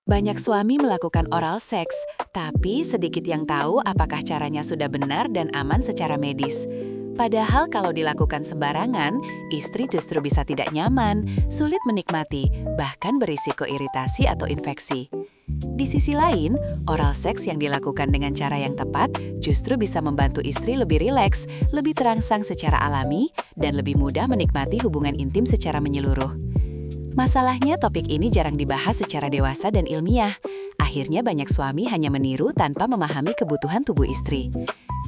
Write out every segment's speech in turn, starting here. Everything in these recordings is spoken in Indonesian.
Banyak suami melakukan oral seks, tapi sedikit yang tahu apakah caranya sudah benar dan aman secara medis. Padahal kalau dilakukan sembarangan, istri justru bisa tidak nyaman, sulit menikmati, bahkan berisiko iritasi atau infeksi. Di sisi lain, oral seks yang dilakukan dengan cara yang tepat justru bisa membantu istri lebih rileks, lebih terangsang secara alami, dan lebih mudah menikmati hubungan intim secara menyeluruh. Masalahnya topik ini jarang dibahas secara dewasa dan ilmiah. Akhirnya banyak suami hanya meniru tanpa memahami kebutuhan tubuh istri.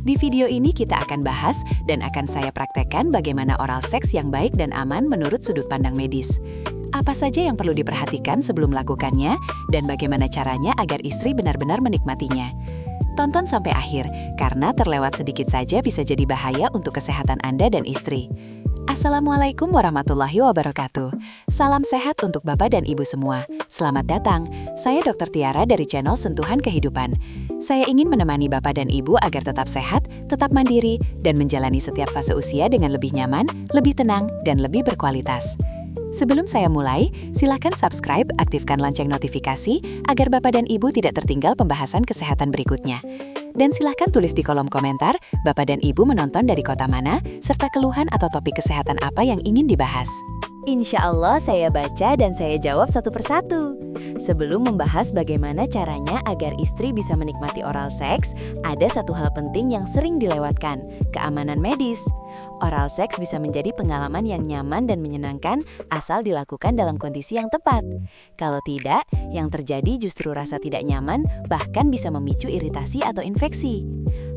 Di video ini kita akan bahas dan akan saya praktekkan bagaimana oral seks yang baik dan aman menurut sudut pandang medis. Apa saja yang perlu diperhatikan sebelum melakukannya dan bagaimana caranya agar istri benar-benar menikmatinya. Tonton sampai akhir, karena terlewat sedikit saja bisa jadi bahaya untuk kesehatan Anda dan istri. Assalamualaikum warahmatullahi wabarakatuh. Salam sehat untuk Bapak dan Ibu semua. Selamat datang, saya Dr. Tiara dari channel Sentuhan Kehidupan. Saya ingin menemani Bapak dan Ibu agar tetap sehat, tetap mandiri, dan menjalani setiap fase usia dengan lebih nyaman, lebih tenang, dan lebih berkualitas. Sebelum saya mulai, silakan subscribe, aktifkan lonceng notifikasi, agar Bapak dan Ibu tidak tertinggal pembahasan kesehatan berikutnya. Dan silahkan tulis di kolom komentar, Bapak dan Ibu menonton dari kota mana, serta keluhan atau topik kesehatan apa yang ingin dibahas. Insya Allah saya baca dan saya jawab satu persatu. Sebelum membahas bagaimana caranya agar istri bisa menikmati oral seks, ada satu hal penting yang sering dilewatkan, keamanan medis. Oral seks bisa menjadi pengalaman yang nyaman dan menyenangkan asal dilakukan dalam kondisi yang tepat. Kalau tidak, yang terjadi justru rasa tidak nyaman, bahkan bisa memicu iritasi atau infeksi.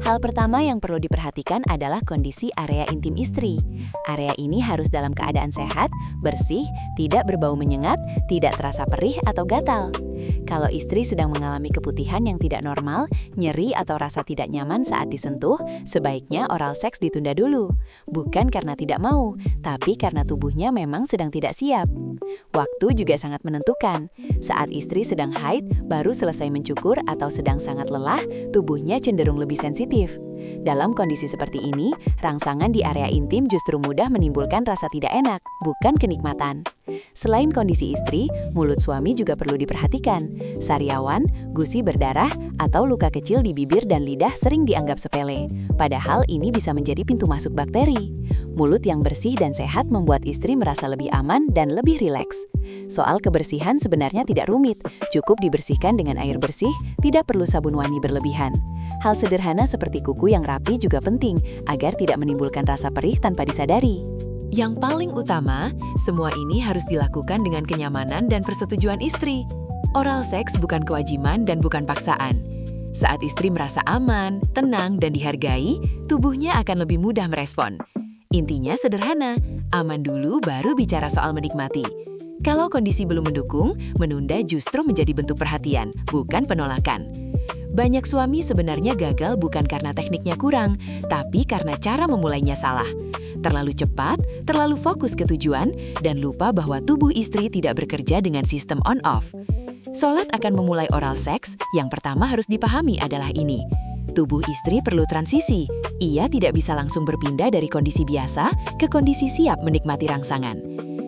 Hal pertama yang perlu diperhatikan adalah kondisi area intim istri. Area ini harus dalam keadaan sehat, bersih, tidak berbau menyengat, tidak terasa perih atau gatal. Kalau istri sedang mengalami keputihan yang tidak normal, nyeri atau rasa tidak nyaman saat disentuh, sebaiknya oral seks ditunda dulu. Bukan karena tidak mau, tapi karena tubuhnya memang sedang tidak siap. Waktu juga sangat menentukan. Saat istri sedang haid, baru selesai mencukur atau sedang sangat lelah, tubuhnya cenderung lebih sensitif. Dalam kondisi seperti ini, rangsangan di area intim justru mudah menimbulkan rasa tidak enak, bukan kenikmatan. Selain kondisi istri, mulut suami juga perlu diperhatikan. Sariawan, gusi berdarah, atau luka kecil di bibir dan lidah sering dianggap sepele. Padahal ini bisa menjadi pintu masuk bakteri. Mulut yang bersih dan sehat membuat istri merasa lebih aman dan lebih rileks. Soal kebersihan sebenarnya tidak rumit, cukup dibersihkan dengan air bersih, tidak perlu sabun wangi berlebihan. Hal sederhana seperti kuku yang rapi juga penting agar tidak menimbulkan rasa perih tanpa disadari. Yang paling utama, semua ini harus dilakukan dengan kenyamanan dan persetujuan istri. Oral seks bukan kewajiban dan bukan paksaan. Saat istri merasa aman, tenang, dan dihargai, tubuhnya akan lebih mudah merespon. Intinya sederhana, aman dulu baru bicara soal menikmati. Kalau kondisi belum mendukung, menunda justru menjadi bentuk perhatian, bukan penolakan. Banyak suami sebenarnya gagal bukan karena tekniknya kurang, tapi karena cara memulainya salah. Terlalu cepat, terlalu fokus ke tujuan, dan lupa bahwa tubuh istri tidak bekerja dengan sistem on-off. Solat akan memulai oral seks, yang pertama harus dipahami adalah ini. Tubuh istri perlu transisi. Ia tidak bisa langsung berpindah dari kondisi biasa ke kondisi siap menikmati rangsangan.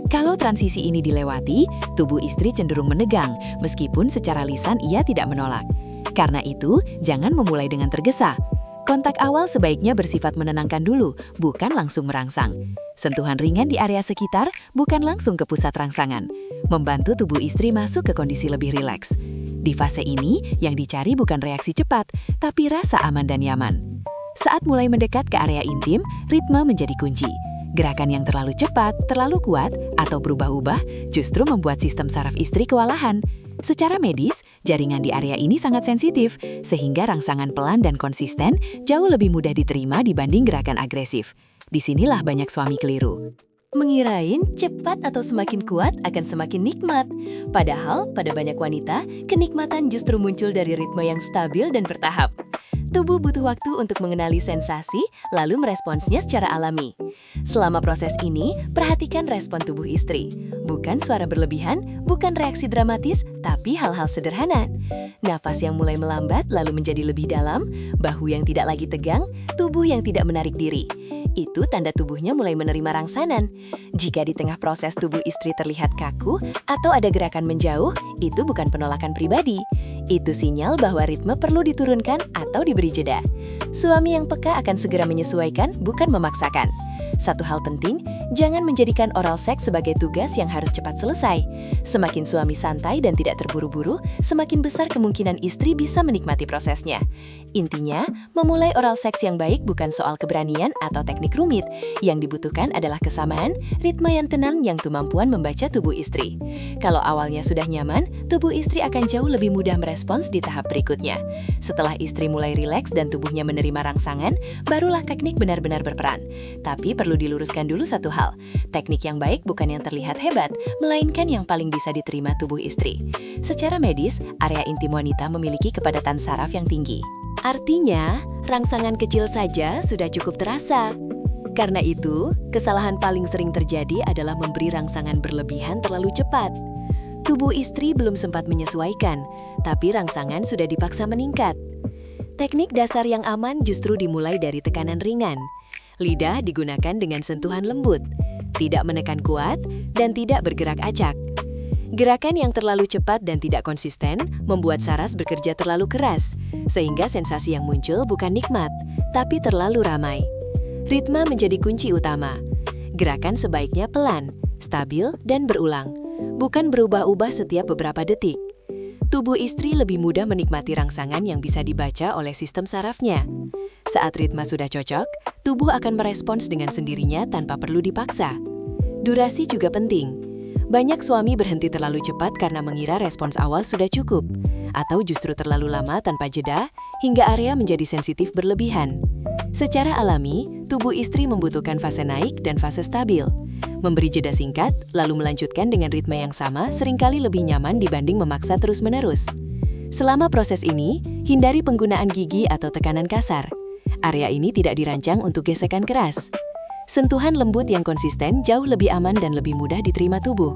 Kalau transisi ini dilewati, tubuh istri cenderung menegang, meskipun secara lisan ia tidak menolak. Karena itu, jangan memulai dengan tergesa. Kontak awal sebaiknya bersifat menenangkan dulu, bukan langsung merangsang. Sentuhan ringan di area sekitar, bukan langsung ke pusat rangsangan. Membantu tubuh istri masuk ke kondisi lebih rileks. Di fase ini, yang dicari bukan reaksi cepat, tapi rasa aman dan nyaman. Saat mulai mendekat ke area intim, ritme menjadi kunci. Gerakan yang terlalu cepat, terlalu kuat, atau berubah-ubah justru membuat sistem saraf istri kewalahan. Secara medis, jaringan di area ini sangat sensitif, sehingga rangsangan pelan dan konsisten jauh lebih mudah diterima dibanding gerakan agresif. Disinilah banyak suami keliru. Mengirain cepat atau semakin kuat akan semakin nikmat. Padahal pada banyak wanita, kenikmatan justru muncul dari ritme yang stabil dan bertahap. Tubuh butuh waktu untuk mengenali sensasi, lalu meresponsnya secara alami. Selama proses ini, perhatikan respon tubuh istri. Bukan suara berlebihan, bukan reaksi dramatis, tapi hal-hal sederhana. Nafas yang mulai melambat lalu menjadi lebih dalam, bahu yang tidak lagi tegang, tubuh yang tidak menarik diri. itu tanda tubuhnya mulai menerima rangsangan. Jika di tengah proses tubuh istri terlihat kaku atau ada gerakan menjauh, itu bukan penolakan pribadi. Itu sinyal bahwa ritme perlu diturunkan atau diberi jeda. Suami yang peka akan segera menyesuaikan, bukan memaksakan. Satu hal penting, jangan menjadikan oral seks sebagai tugas yang harus cepat selesai. Semakin suami santai dan tidak terburu-buru, semakin besar kemungkinan istri bisa menikmati prosesnya. Intinya, memulai oral seks yang baik bukan soal keberanian atau teknik rumit. Yang dibutuhkan adalah kesamaan, ritme yang tenang yang kemampuan membaca tubuh istri. Kalau awalnya sudah nyaman, tubuh istri akan jauh lebih mudah merespons di tahap berikutnya. Setelah istri mulai rileks dan tubuhnya menerima rangsangan, barulah teknik benar-benar berperan. Tapi perlu diluruskan dulu satu hal. Teknik yang baik bukan yang terlihat hebat, melainkan yang paling bisa diterima tubuh istri. Secara medis, area intim wanita memiliki kepadatan saraf yang tinggi. Artinya, rangsangan kecil saja sudah cukup terasa. Karena itu, kesalahan paling sering terjadi adalah memberi rangsangan berlebihan terlalu cepat. Tubuh istri belum sempat menyesuaikan, tapi rangsangan sudah dipaksa meningkat. Teknik dasar yang aman justru dimulai dari tekanan ringan. Lidah digunakan dengan sentuhan lembut, tidak menekan kuat, dan tidak bergerak acak. Gerakan yang terlalu cepat dan tidak konsisten membuat saras bekerja terlalu keras, sehingga sensasi yang muncul bukan nikmat, tapi terlalu ramai. Ritme menjadi kunci utama. Gerakan sebaiknya pelan, stabil, dan berulang, bukan berubah-ubah setiap beberapa detik. Tubuh istri lebih mudah menikmati rangsangan yang bisa dibaca oleh sistem sarafnya. Saat ritme sudah cocok, tubuh akan merespons dengan sendirinya tanpa perlu dipaksa. Durasi juga penting. Banyak suami berhenti terlalu cepat karena mengira respons awal sudah cukup, atau justru terlalu lama tanpa jeda, hingga area menjadi sensitif berlebihan. Secara alami, tubuh istri membutuhkan fase naik dan fase stabil. Memberi jeda singkat, lalu melanjutkan dengan ritme yang sama seringkali lebih nyaman dibanding memaksa terus-menerus. Selama proses ini, hindari penggunaan gigi atau tekanan kasar. Area ini tidak dirancang untuk gesekan keras. Sentuhan lembut yang konsisten jauh lebih aman dan lebih mudah diterima tubuh.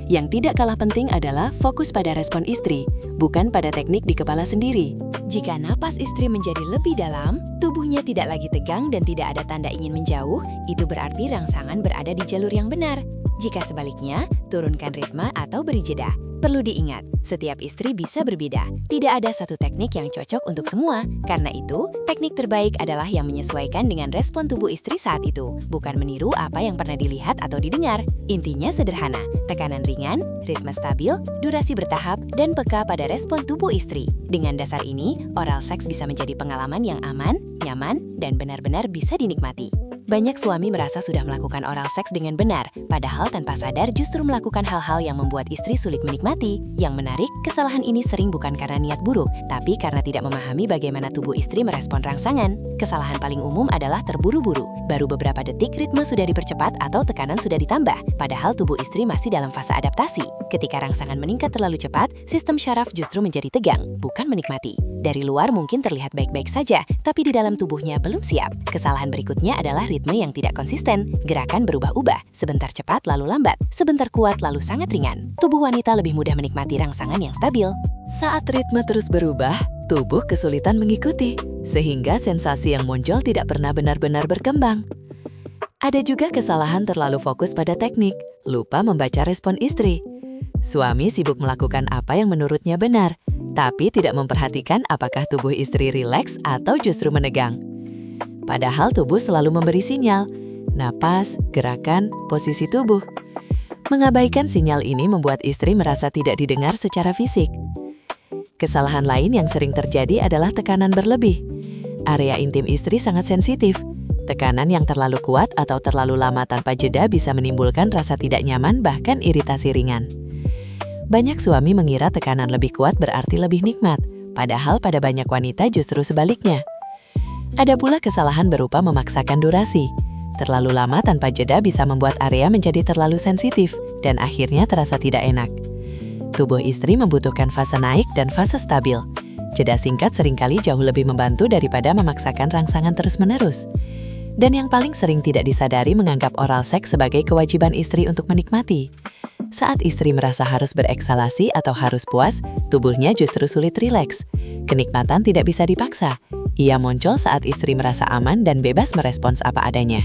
Yang tidak kalah penting adalah fokus pada respon istri, bukan pada teknik di kepala sendiri. Jika napas istri menjadi lebih dalam, tubuhnya tidak lagi tegang dan tidak ada tanda ingin menjauh, itu berarti rangsangan berada di jalur yang benar. Jika sebaliknya, turunkan ritme atau beri jeda. Perlu diingat, setiap istri bisa berbeda. Tidak ada satu teknik yang cocok untuk semua. Karena itu, teknik terbaik adalah yang menyesuaikan dengan respon tubuh istri saat itu, bukan meniru apa yang pernah dilihat atau didengar. Intinya sederhana, tekanan ringan, ritme stabil, durasi bertahap, dan peka pada respon tubuh istri. Dengan dasar ini, oral seks bisa menjadi pengalaman yang aman, nyaman, dan benar-benar bisa dinikmati. Banyak suami merasa sudah melakukan oral seks dengan benar, padahal tanpa sadar justru melakukan hal-hal yang membuat istri sulit menikmati. Yang menarik, kesalahan ini sering bukan karena niat buruk, tapi karena tidak memahami bagaimana tubuh istri merespon rangsangan. Kesalahan paling umum adalah terburu-buru. Baru beberapa detik ritme sudah dipercepat atau tekanan sudah ditambah, padahal tubuh istri masih dalam fase adaptasi. Ketika rangsangan meningkat terlalu cepat, sistem syaraf justru menjadi tegang, bukan menikmati. Dari luar mungkin terlihat baik-baik saja, tapi di dalam tubuhnya belum siap. Kesalahan berikutnya adalah ritme yang tidak konsisten. Gerakan berubah-ubah, sebentar cepat lalu lambat, sebentar kuat lalu sangat ringan. Tubuh wanita lebih mudah menikmati rangsangan yang stabil. Saat ritme terus berubah, tubuh kesulitan mengikuti, sehingga sensasi yang muncul tidak pernah benar-benar berkembang. Ada juga kesalahan terlalu fokus pada teknik, lupa membaca respon istri. Suami sibuk melakukan apa yang menurutnya benar, tapi tidak memperhatikan apakah tubuh istri rileks atau justru menegang. Padahal tubuh selalu memberi sinyal, napas, gerakan, posisi tubuh. Mengabaikan sinyal ini membuat istri merasa tidak didengar secara fisik. Kesalahan lain yang sering terjadi adalah tekanan berlebih. Area intim istri sangat sensitif. Tekanan yang terlalu kuat atau terlalu lama tanpa jeda bisa menimbulkan rasa tidak nyaman bahkan iritasi ringan. Banyak suami mengira tekanan lebih kuat berarti lebih nikmat, padahal pada banyak wanita justru sebaliknya. Ada pula kesalahan berupa memaksakan durasi. Terlalu lama tanpa jeda bisa membuat area menjadi terlalu sensitif dan akhirnya terasa tidak enak. Tubuh istri membutuhkan fase naik dan fase stabil. Jeda singkat seringkali jauh lebih membantu daripada memaksakan rangsangan terus-menerus. Dan yang paling sering tidak disadari menganggap oral seks sebagai kewajiban istri untuk menikmati. Saat istri merasa harus bereksalasi atau harus puas, tubuhnya justru sulit rileks. Kenikmatan tidak bisa dipaksa. Ia muncul saat istri merasa aman dan bebas merespons apa adanya.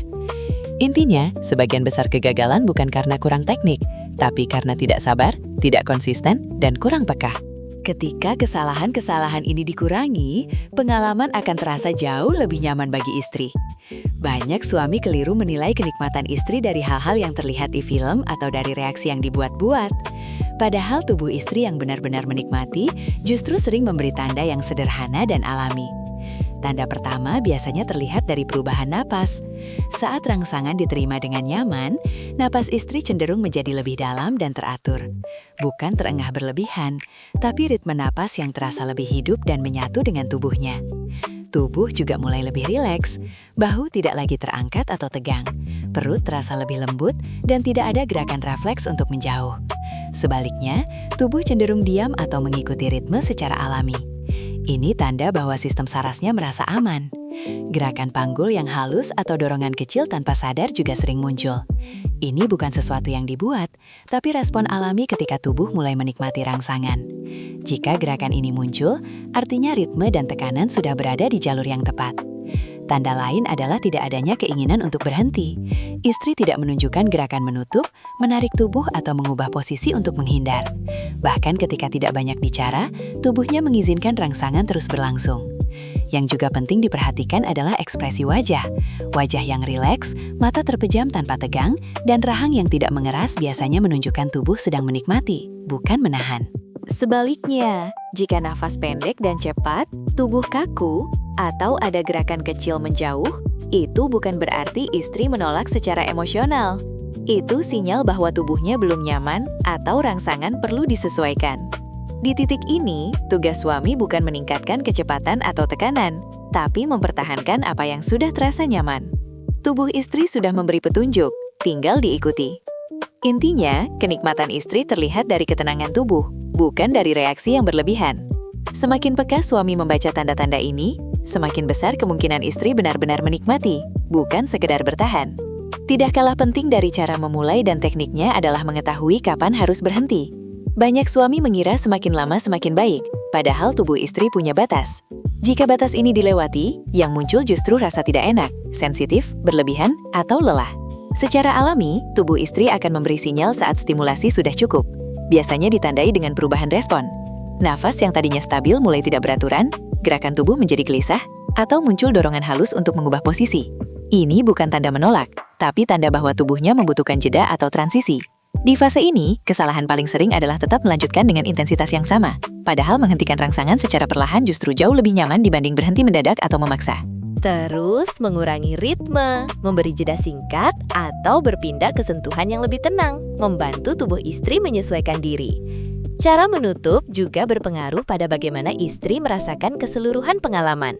Intinya, sebagian besar kegagalan bukan karena kurang teknik, tapi karena tidak sabar, tidak konsisten, dan kurang peka. Ketika kesalahan-kesalahan ini dikurangi, pengalaman akan terasa jauh lebih nyaman bagi istri. Banyak suami keliru menilai kenikmatan istri dari hal-hal yang terlihat di film atau dari reaksi yang dibuat-buat. Padahal tubuh istri yang benar-benar menikmati justru sering memberi tanda yang sederhana dan alami. Tanda pertama biasanya terlihat dari perubahan napas. Saat rangsangan diterima dengan nyaman, napas istri cenderung menjadi lebih dalam dan teratur. Bukan terengah berlebihan, tapi ritme napas yang terasa lebih hidup dan menyatu dengan tubuhnya. Tubuh juga mulai lebih rileks, bahu tidak lagi terangkat atau tegang, perut terasa lebih lembut, dan tidak ada gerakan refleks untuk menjauh. Sebaliknya, tubuh cenderung diam atau mengikuti ritme secara alami. Ini tanda bahwa sistem sarafnya merasa aman. Gerakan panggul yang halus atau dorongan kecil tanpa sadar juga sering muncul. Ini bukan sesuatu yang dibuat, tapi respon alami ketika tubuh mulai menikmati rangsangan. Jika gerakan ini muncul, artinya ritme dan tekanan sudah berada di jalur yang tepat. Tanda lain adalah tidak adanya keinginan untuk berhenti. Istri tidak menunjukkan gerakan menutup, menarik tubuh atau mengubah posisi untuk menghindar. Bahkan ketika tidak banyak bicara, tubuhnya mengizinkan rangsangan terus berlangsung. Yang juga penting diperhatikan adalah ekspresi wajah. Wajah yang rileks, mata terpejam tanpa tegang, dan rahang yang tidak mengeras biasanya menunjukkan tubuh sedang menikmati, bukan menahan. Sebaliknya, jika nafas pendek dan cepat, tubuh kaku, atau ada gerakan kecil menjauh, itu bukan berarti istri menolak secara emosional. Itu sinyal bahwa tubuhnya belum nyaman atau rangsangan perlu disesuaikan. Di titik ini, tugas suami bukan meningkatkan kecepatan atau tekanan, tapi mempertahankan apa yang sudah terasa nyaman. Tubuh istri sudah memberi petunjuk, tinggal diikuti. Intinya, kenikmatan istri terlihat dari ketenangan tubuh, bukan dari reaksi yang berlebihan. Semakin peka suami membaca tanda-tanda ini, semakin besar kemungkinan istri benar-benar menikmati, bukan sekedar bertahan. Tidak kalah penting dari cara memulai dan tekniknya adalah mengetahui kapan harus berhenti. Banyak suami mengira semakin lama semakin baik, padahal tubuh istri punya batas. Jika batas ini dilewati, yang muncul justru rasa tidak enak, sensitif, berlebihan, atau lelah. Secara alami, tubuh istri akan memberi sinyal saat stimulasi sudah cukup. Biasanya ditandai dengan perubahan respon. Nafas yang tadinya stabil mulai tidak beraturan, gerakan tubuh menjadi gelisah, atau muncul dorongan halus untuk mengubah posisi. Ini bukan tanda menolak, tapi tanda bahwa tubuhnya membutuhkan jeda atau transisi. Di fase ini, kesalahan paling sering adalah tetap melanjutkan dengan intensitas yang sama, padahal menghentikan rangsangan secara perlahan justru jauh lebih nyaman dibanding berhenti mendadak atau memaksa. Terus mengurangi ritme, memberi jeda singkat, atau berpindah ke sentuhan yang lebih tenang, membantu tubuh istri menyesuaikan diri. Cara menutup juga berpengaruh pada bagaimana istri merasakan keseluruhan pengalaman.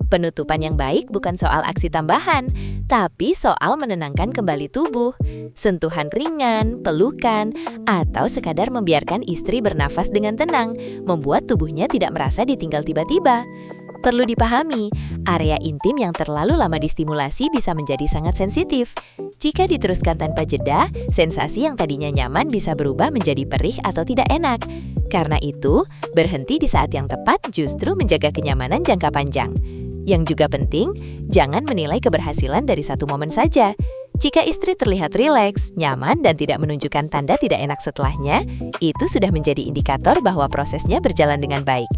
Penutupan yang baik bukan soal aksi tambahan, tapi soal menenangkan kembali tubuh. Sentuhan ringan, pelukan, atau sekadar membiarkan istri bernafas dengan tenang, membuat tubuhnya tidak merasa ditinggal tiba-tiba. Perlu dipahami, area intim yang terlalu lama distimulasi bisa menjadi sangat sensitif. Jika diteruskan tanpa jeda, sensasi yang tadinya nyaman bisa berubah menjadi perih atau tidak enak. Karena itu, berhenti di saat yang tepat justru menjaga kenyamanan jangka panjang. Yang juga penting, jangan menilai keberhasilan dari satu momen saja. Jika istri terlihat rileks, nyaman, dan tidak menunjukkan tanda tidak enak setelahnya, itu sudah menjadi indikator bahwa prosesnya berjalan dengan baik.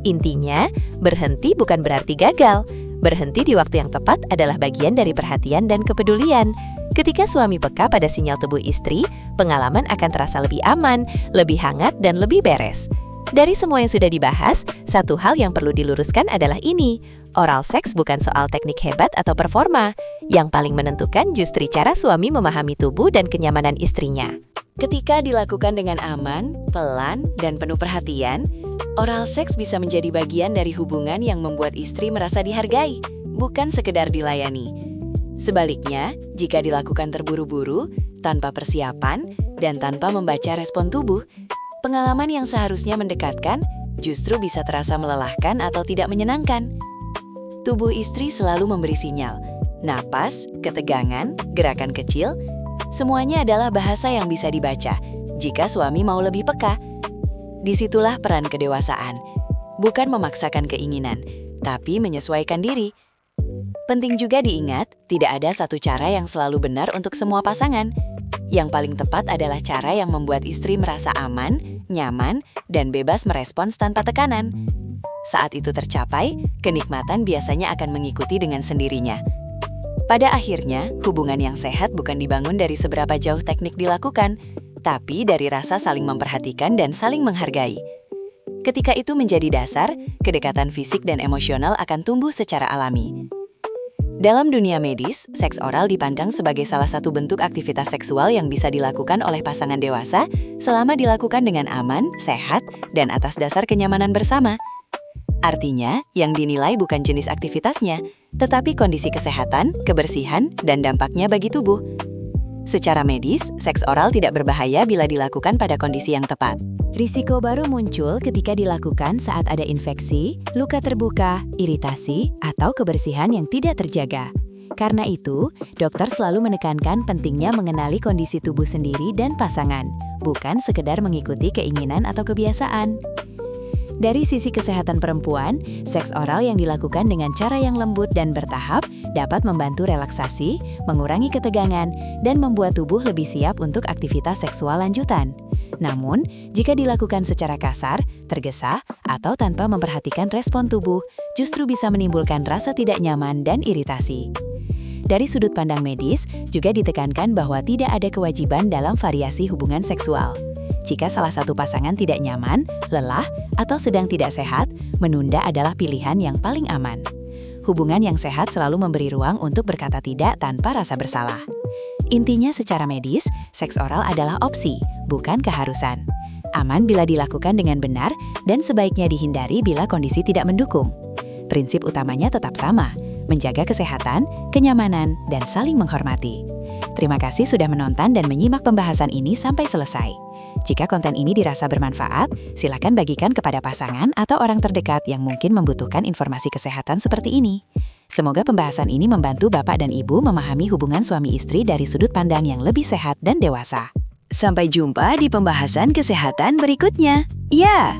Intinya, berhenti bukan berarti gagal. Berhenti di waktu yang tepat adalah bagian dari perhatian dan kepedulian. Ketika suami peka pada sinyal tubuh istri, pengalaman akan terasa lebih aman, lebih hangat, dan lebih beres. Dari semua yang sudah dibahas, satu hal yang perlu diluruskan adalah ini. Oral seks bukan soal teknik hebat atau performa. Yang paling menentukan justru cara suami memahami tubuh dan kenyamanan istrinya. Ketika dilakukan dengan aman, pelan, dan penuh perhatian, oral seks bisa menjadi bagian dari hubungan yang membuat istri merasa dihargai, bukan sekedar dilayani. Sebaliknya, jika dilakukan terburu-buru, tanpa persiapan, dan tanpa membaca respon tubuh, pengalaman yang seharusnya mendekatkan justru bisa terasa melelahkan atau tidak menyenangkan. Tubuh istri selalu memberi sinyal. Napas, ketegangan, gerakan kecil, semuanya adalah bahasa yang bisa dibaca jika suami mau lebih peka. Disitulah peran kedewasaan. Bukan memaksakan keinginan, tapi menyesuaikan diri. Penting juga diingat, tidak ada satu cara yang selalu benar untuk semua pasangan. Yang paling tepat adalah cara yang membuat istri merasa aman, nyaman, dan bebas merespons tanpa tekanan. Saat itu tercapai, kenikmatan biasanya akan mengikuti dengan sendirinya. Pada akhirnya, hubungan yang sehat bukan dibangun dari seberapa jauh teknik dilakukan, tapi dari rasa saling memperhatikan dan saling menghargai. Ketika itu menjadi dasar, kedekatan fisik dan emosional akan tumbuh secara alami. Dalam dunia medis, seks oral dipandang sebagai salah satu bentuk aktivitas seksual yang bisa dilakukan oleh pasangan dewasa selama dilakukan dengan aman, sehat, dan atas dasar kenyamanan bersama. Artinya, yang dinilai bukan jenis aktivitasnya, tetapi kondisi kesehatan, kebersihan, dan dampaknya bagi tubuh. Secara medis, seks oral tidak berbahaya bila dilakukan pada kondisi yang tepat. Risiko baru muncul ketika dilakukan saat ada infeksi, luka terbuka, iritasi, atau kebersihan yang tidak terjaga. Karena itu, dokter selalu menekankan pentingnya mengenali kondisi tubuh sendiri dan pasangan, bukan sekedar mengikuti keinginan atau kebiasaan. Dari sisi kesehatan perempuan, seks oral yang dilakukan dengan cara yang lembut dan bertahap dapat membantu relaksasi, mengurangi ketegangan, dan membuat tubuh lebih siap untuk aktivitas seksual lanjutan. Namun, jika dilakukan secara kasar, tergesa, atau tanpa memperhatikan respon tubuh, justru bisa menimbulkan rasa tidak nyaman dan iritasi. Dari sudut pandang medis, juga ditekankan bahwa tidak ada kewajiban dalam variasi hubungan seksual. Jika salah satu pasangan tidak nyaman, lelah, atau sedang tidak sehat, menunda adalah pilihan yang paling aman. Hubungan yang sehat selalu memberi ruang untuk berkata tidak tanpa rasa bersalah. Intinya secara medis, seks oral adalah opsi, bukan keharusan. Aman bila dilakukan dengan benar, dan sebaiknya dihindari bila kondisi tidak mendukung. Prinsip utamanya tetap sama, menjaga kesehatan, kenyamanan, dan saling menghormati. Terima kasih sudah menonton dan menyimak pembahasan ini sampai selesai. Jika konten ini dirasa bermanfaat, silakan bagikan kepada pasangan atau orang terdekat yang mungkin membutuhkan informasi kesehatan seperti ini. Semoga pembahasan ini membantu Bapak dan Ibu memahami hubungan suami istri dari sudut pandang yang lebih sehat dan dewasa. Sampai jumpa di pembahasan kesehatan berikutnya. Ya!